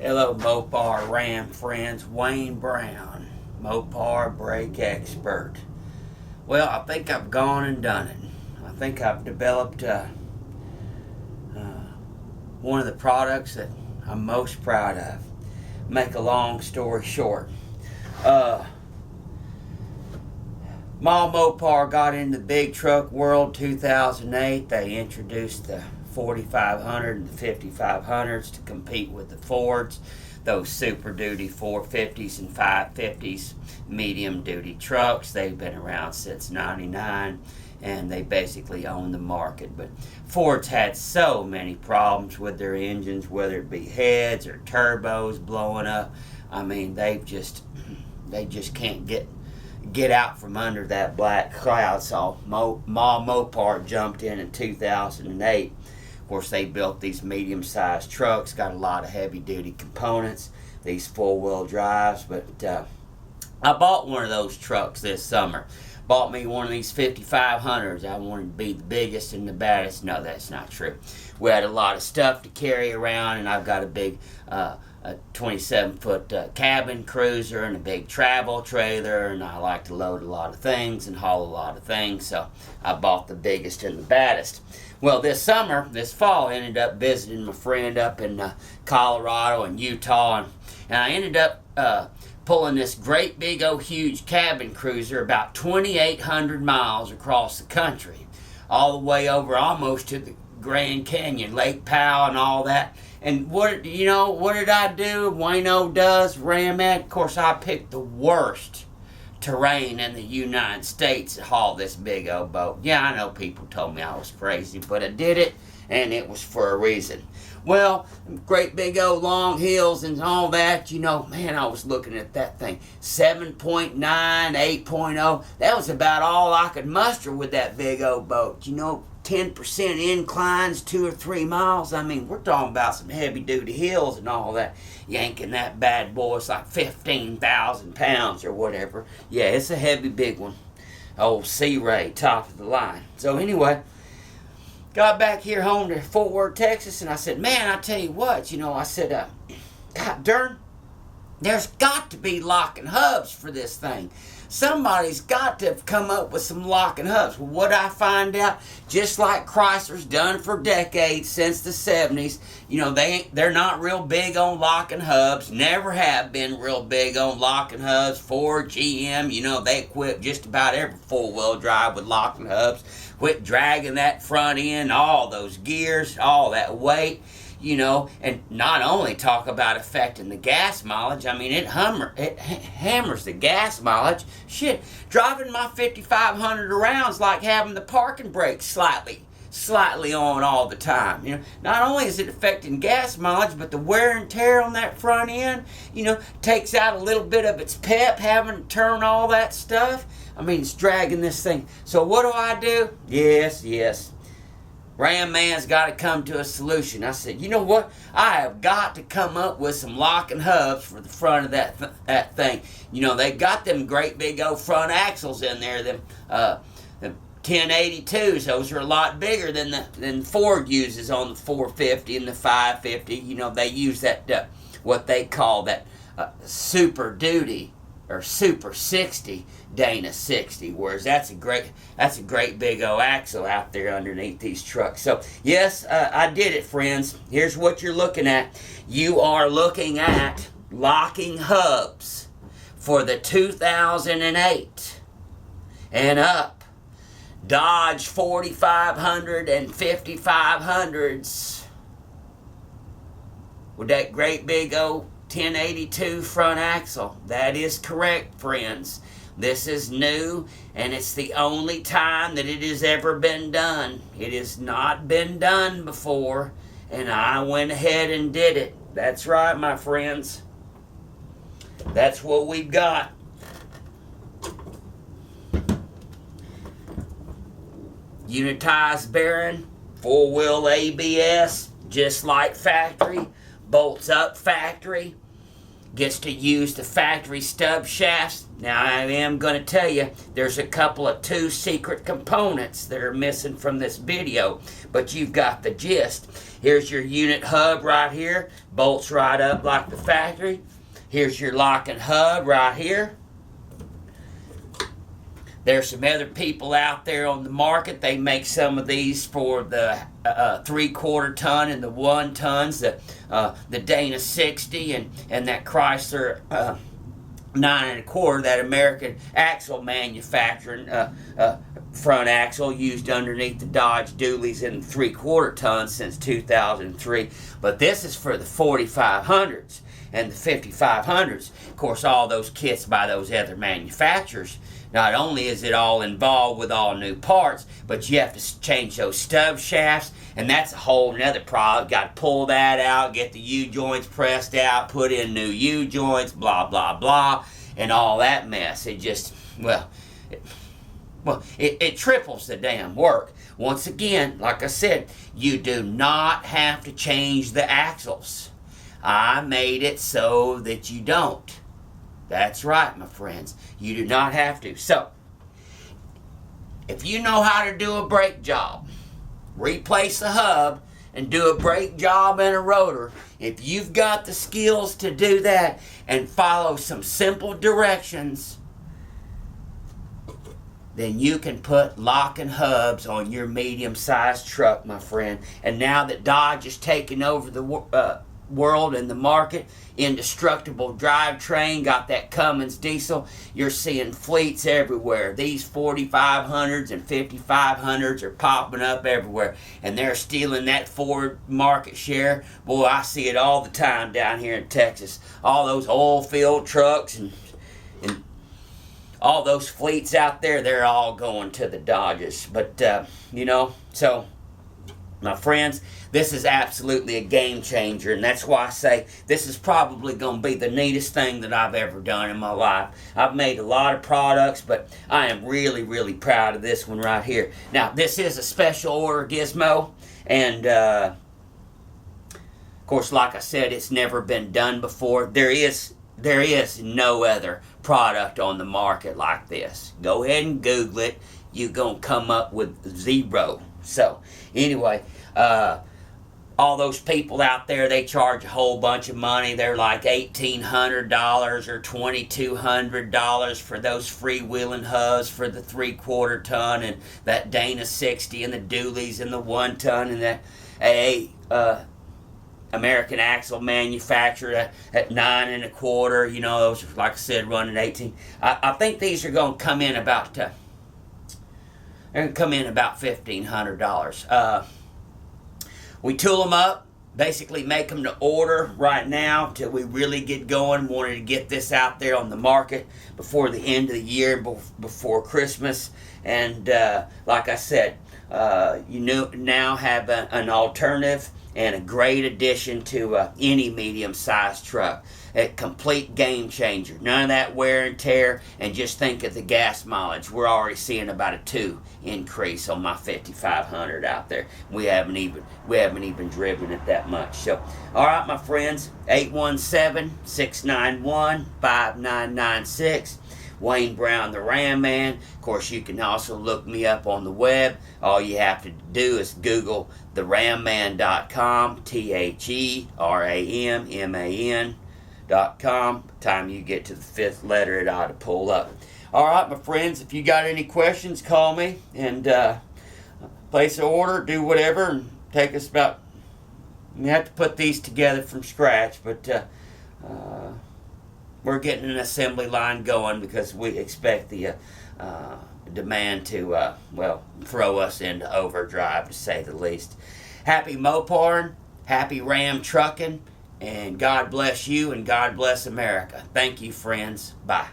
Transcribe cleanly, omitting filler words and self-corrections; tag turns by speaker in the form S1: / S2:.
S1: Hello, Mopar Ram friends. Wayne Brown, Mopar brake expert. Well, I think I've gone and done it. I think I've developed one of the products that I'm most proud of. Make a long story short, Ma Mopar got into the big truck world 2008. They introduced the 4500 and the 5500s to compete with the Fords, those Super Duty 450s and 550s, medium duty trucks. They've been around since '99 and they basically own the market. But Ford's had so many problems with their engines, whether it be heads or turbos blowing up. I mean, they just can't get out from under that black cloud. So Ma Mopar jumped in 2008. Of course, they built these medium-sized trucks, got a lot of heavy-duty components, these four-wheel drives. But I bought one of those trucks this summer. Bought me one of these 5500s. I wanted to be the biggest and the baddest. No, that's not true. We had a lot of stuff to carry around, and I've got a big a 27-foot cabin cruiser and a big travel trailer, and I like to load a lot of things and haul a lot of things, so I bought the biggest and the baddest. Well, this fall, I ended up visiting my friend up in Colorado and Utah, and I ended up pulling this great big old huge cabin cruiser about 2,800 miles across the country, all the way over almost to the Grand Canyon, Lake Powell and all that. And what did I do? Wayno does, Ram at. Of course, I picked the worst terrain in the United States to haul this big old boat. Yeah, I know people told me I was crazy, but I did it, and it was for a reason. Well, great big old long hills and all that, man, I was looking at that thing. 7.9, 8.0, that was about all I could muster with that big old boat. 10% inclines, 2 or 3 miles. I mean, we're talking about some heavy-duty hills and all that. Yanking that bad boy, it's like 15,000 pounds or whatever. Yeah, it's a heavy big one. Old Sea Ray, top of the line. So anyway, got back here home to Fort Worth, Texas, and I said, man, I tell you what, I said, God darn, there's got to be locking hubs for this thing. Somebody's got to have come up with some locking hubs. Well, what I find out, just like Chrysler's done for decades since the 70s, they're not real big on locking hubs, never have been real big on locking hubs. Ford, GM, they equip just about every four-wheel drive with locking hubs. Quit dragging that front end, all those gears, all that weight. And not only talk about affecting the gas mileage, I mean, it hammers the gas mileage. Shit, driving my 5500 around is like having the parking brakes slightly on all the time. Not only is it affecting gas mileage, but the wear and tear on that front end, takes out a little bit of its pep, having to turn all that stuff. I mean, it's dragging this thing. So what do? Yes. Ram Man's got to come to a solution. I said, you know what? I have got to come up with some locking hubs for the front of that thing. They got them great big old front axles in there, them 1082s. Those are a lot bigger than Ford uses on the 450 and the 550. They use that what they call that Super Duty or Super 60 Dana 60, whereas that's a great big old axle out there underneath these trucks. So yes, I did it, friends. Here's what you're looking at. You are looking at locking hubs for the 2008 and up Dodge 4500 and 5500s with that great big old 1082 front axle. That is correct, friends. This is new, and it's the only time that it has ever been done. It has not been done before, and I went ahead and did it. That's right, my friends. That's what we've got. Unitized bearing, four-wheel ABS, just like factory, bolts up factory. Gets to use the factory stub shafts. Now I am going to tell you, there's a couple of 2 secret components that are missing from this video, but you've got the gist. Here's your unit hub right here, bolts right up like the factory. Here's your locking hub right here. There's some other people out there on the market. They make some of these for the 3/4 ton and the 1 tons, the Dana 60 and that Chrysler 9 1/4, that American axle manufacturing front axle used underneath the Dodge dualies in 3/4 tons since 2003. But this is for the 4500s and the 5500s. Of course, all those kits by those other manufacturers. Not only is it all involved with all new parts, but you have to change those stub shafts, and that's a whole nother problem. Got to pull that out, get the U-joints pressed out, put in new U-joints, blah, blah, blah, and all that mess. It just, it triples the damn work. Once again, like I said, you do not have to change the axles. I made it so that you don't. That's right, my friends. You do not have to. So, if you know how to do a brake job, replace the hub, and do a brake job and a rotor, if you've got the skills to do that and follow some simple directions, then you can put locking hubs on your medium-sized truck, my friend. And now that Dodge is taking over the world and the market, indestructible drivetrain, got that Cummins diesel, you're seeing fleets everywhere. These 4500s and 5500s are popping up everywhere, and they're stealing that Ford market share. Boy, I see it all the time down here in Texas. All those oil field trucks and all those fleets out there, they're all going to the Dodges. But so my friends, this is absolutely a game changer, and that's why I say this is probably going to be the neatest thing that I've ever done in my life. I've made a lot of products, but I am really, really proud of this one right here. Now, this is a special order gizmo, and of course, like I said, it's never been done before. There is no other product on the market like this. Go ahead and Google it. You're going to come up with 0. So, anyway, all those people out there, they charge a whole bunch of money. They're like $1,800 or $2,200 for those freewheeling hubs for the 3/4 ton and that Dana 60 and the dualies and the 1 ton and that American axle manufacturer at 9 1/4. Those, like I said, running 18. I think these are going to come in about $1,500. We tool them up, basically make them to order right now till we really get going. Wanted to get this out there on the market before the end of the year, before Christmas. And like I said, you now have an alternative and a great addition to any medium-sized truck. A complete game changer. None of that wear and tear, and just think of the gas mileage. We're already seeing about a 2 increase on my 5500 out there. We haven't even driven it that much. So, all right, my friends, 817-691-5996. Wayne Brown, the Ram Man. Of course, you can also look me up on the web. All you have to do is Google theramman.com, TheRamman.com. Time you get to the 5th letter, it ought to pull up. All right, my friends, if you got any questions, call me and place an order, do whatever, and take us about. We have to put these together from scratch, but we're getting an assembly line going because we expect the demand to, throw us into overdrive, to say the least. Happy Moparing, happy Ram trucking, and God bless you and God bless America. Thank you, friends. Bye.